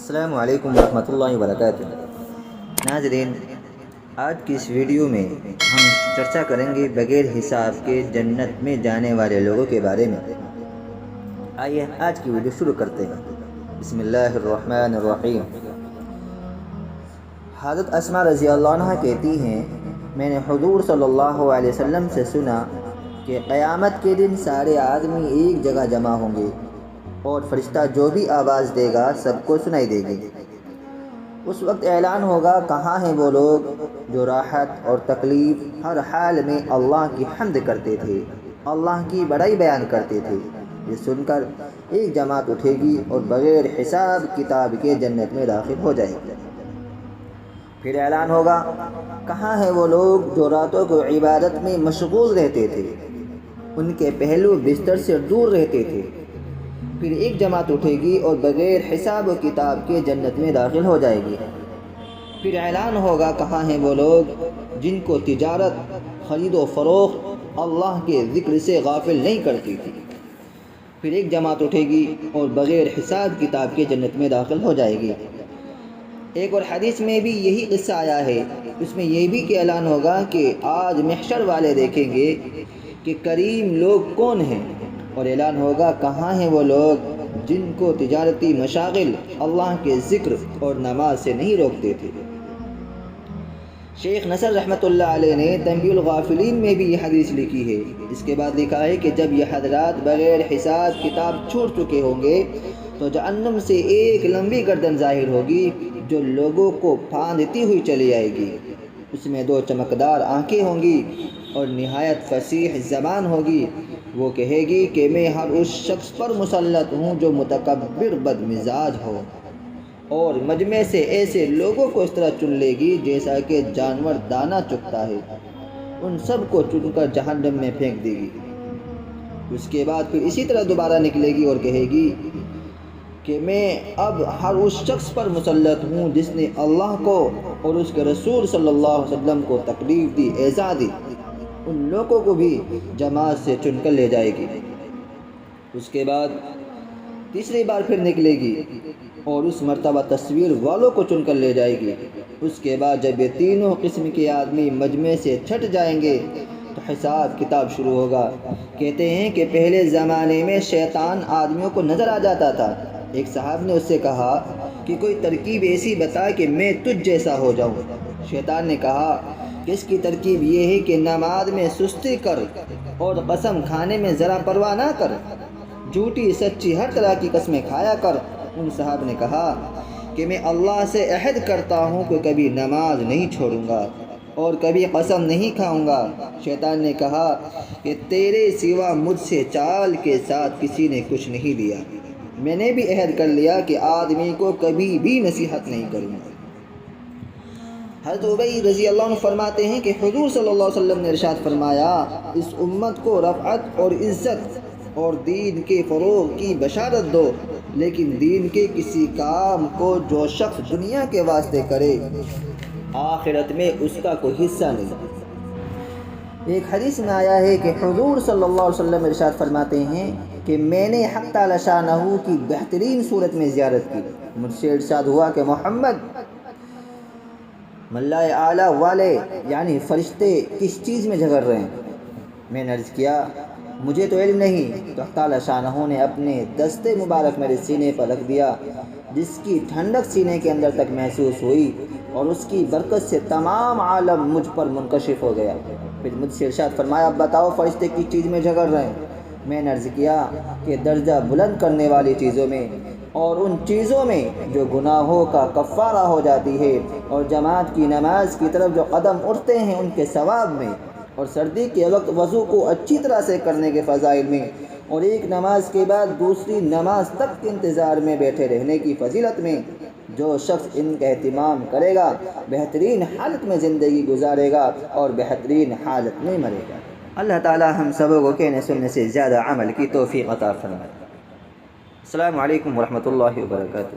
السلام علیکم ورحمۃ اللہ وبرکاتہ۔ ناظرین، آج کی اس ویڈیو میں ہم چرچا کریں گے بغیر حساب کے جنت میں جانے والے لوگوں کے بارے میں۔ آئیے آج کی ویڈیو شروع کرتے ہیں۔ بسم اللہ الرحمن الرحیم۔ حضرت اسماء رضی اللہ عنہ کہتی ہیں، میں نے حضور صلی اللہ علیہ وسلم سے سنا کہ قیامت کے دن سارے آدمی ایک جگہ جمع ہوں گے اور فرشتہ جو بھی آواز دے گا سب کو سنائی دے گی۔ اس وقت اعلان ہوگا، کہاں ہیں وہ لوگ جو راحت اور تکلیف ہر حال میں اللہ کی حمد کرتے تھے، اللہ کی بڑائی بیان کرتے تھے۔ یہ سن کر ایک جماعت اٹھے گی اور بغیر حساب کتاب کے جنت میں داخل ہو جائے گی۔ پھر اعلان ہوگا، کہاں ہیں وہ لوگ جو راتوں کو عبادت میں مشغول رہتے تھے، ان کے پہلو بستر سے دور رہتے تھے۔ پھر ایک جماعت اٹھے گی اور بغیر حساب و کتاب کے جنت میں داخل ہو جائے گی۔ پھر اعلان ہوگا، کہاں ہیں وہ لوگ جن کو تجارت، خرید و فروخت اللہ کے ذکر سے غافل نہیں کرتی تھی۔ پھر ایک جماعت اٹھے گی اور بغیر حساب کتاب کے جنت میں داخل ہو جائے گی۔ ایک اور حدیث میں بھی یہی قصہ آیا ہے، اس میں یہ بھی کہ اعلان ہوگا کہ آج محشر والے دیکھیں گے کہ کریم لوگ کون ہیں، اور اعلان ہوگا، کہاں ہیں وہ لوگ جن کو تجارتی مشاغل اللہ کے ذکر اور نماز سے نہیں روکتے تھے۔ شیخ نصر رحمۃ اللہ علیہ نے تنبیہ الغافلین میں بھی یہ حدیث لکھی ہے۔ اس کے بعد لکھا ہے کہ جب یہ حضرات بغیر حساب کتاب چھوڑ چکے ہوں گے تو جہنم سے ایک لمبی گردن ظاہر ہوگی جو لوگوں کو پھاندتی ہوئی چلی آئے گی۔ اس میں دو چمکدار آنکھیں ہوں گی اور نہایت فصیح زبان ہوگی۔ وہ کہے گی کہ میں ہر اس شخص پر مسلط ہوں جو متکبر بد مزاج ہو، اور مجمع سے ایسے لوگوں کو اس طرح چن لے گی جیسا کہ جانور دانہ چگتا ہے، ان سب کو چن کر جہنم میں پھینک دے گی۔ اس کے بعد پھر اسی طرح دوبارہ نکلے گی اور کہے گی کہ میں اب ہر اس شخص پر مسلط ہوں جس نے اللہ کو اور اس کے رسول صلی اللہ علیہ وسلم کو تکلیف دی، ایذا دی، ان لوگوں کو بھی جماعت سے چن کر لے جائے گی۔ اس کے بعد تیسری بار پھر نکلے گی اور اس مرتبہ تصویر والوں کو چن کر لے جائے گی۔ اس کے بعد جب یہ تینوں قسم کے آدمی مجمع سے چھٹ جائیں گے تو حساب کتاب شروع ہوگا۔ کہتے ہیں کہ پہلے زمانے میں شیطان آدمیوں کو نظر آ جاتا تھا۔ ایک صاحب نے اس سے کہا کہ کوئی ترکیب ایسی بتا کہ میں تجھ جیسا ہو جاؤں۔ شیطان نے کہا کہ اس کی ترکیب یہ ہے کہ نماز میں سستی کر اور قسم کھانے میں ذرا پرواہ نہ کر، جھوٹی سچی ہر طرح کی قسمیں کھایا کر۔ ان صاحب نے کہا کہ میں اللہ سے عہد کرتا ہوں کہ کبھی نماز نہیں چھوڑوں گا اور کبھی قسم نہیں کھاؤں گا۔ شیطان نے کہا کہ تیرے سوا مجھ سے چال کے ساتھ کسی نے کچھ نہیں لیا، میں نے بھی عہد کر لیا کہ آدمی کو کبھی بھی نصیحت نہیں کروں گا۔ حضرت ابی رضی اللہ عنہ فرماتے ہیں کہ حضور صلی اللہ علیہ وسلم نے ارشاد فرمایا، اس امت کو رفعت اور عزت اور دین کے فروغ کی بشارت دو، لیکن دین کے کسی کام کو جو شخص دنیا کے واسطے کرے آخرت میں اس کا کوئی حصہ نہیں۔ ایک حدیث میں آیا ہے کہ حضور صلی اللہ علیہ وسلم ارشاد فرماتے ہیں کہ میں نے حق تعالی شانہ کی بہترین صورت میں زیارت کی۔ مجھ سے ارشاد ہوا کہ محمد، ملائے اعلیٰ والے یعنی فرشتے کس چیز میں جھگڑ رہے ہیں؟ میں نے عرض کیا، مجھے تو علم نہیں۔ تو تعالی شانہ نے اپنے دستے مبارک میرے سینے پر رکھ دیا، جس کی ٹھنڈک سینے کے اندر تک محسوس ہوئی، اور اس کی برکت سے تمام عالم مجھ پر منکشف ہو گیا۔ پھر مجھ سے ارشاد فرمایا، اب بتاؤ فرشتے کس چیز میں جھگڑ رہے ہیں؟ میں نے عرض کیا کہ درجہ بلند کرنے والی چیزوں میں، اور ان چیزوں میں جو گناہوں کا کفارہ ہو جاتی ہے، اور جماعت کی نماز کی طرف جو قدم اٹھتے ہیں ان کے ثواب میں، اور سردی کے وقت وضو کو اچھی طرح سے کرنے کے فضائل میں، اور ایک نماز کے بعد دوسری نماز تک کے انتظار میں بیٹھے رہنے کی فضیلت میں۔ جو شخص ان کا اہتمام کرے گا بہترین حالت میں زندگی گزارے گا اور بہترین حالت میں مرے گا۔ اللہ تعالی ہم سبوں کو کہنے سننے سے زیادہ عمل کی توفیق عطا فرمائے۔ السلام علیکم ورحمۃ اللہ وبرکاتہ۔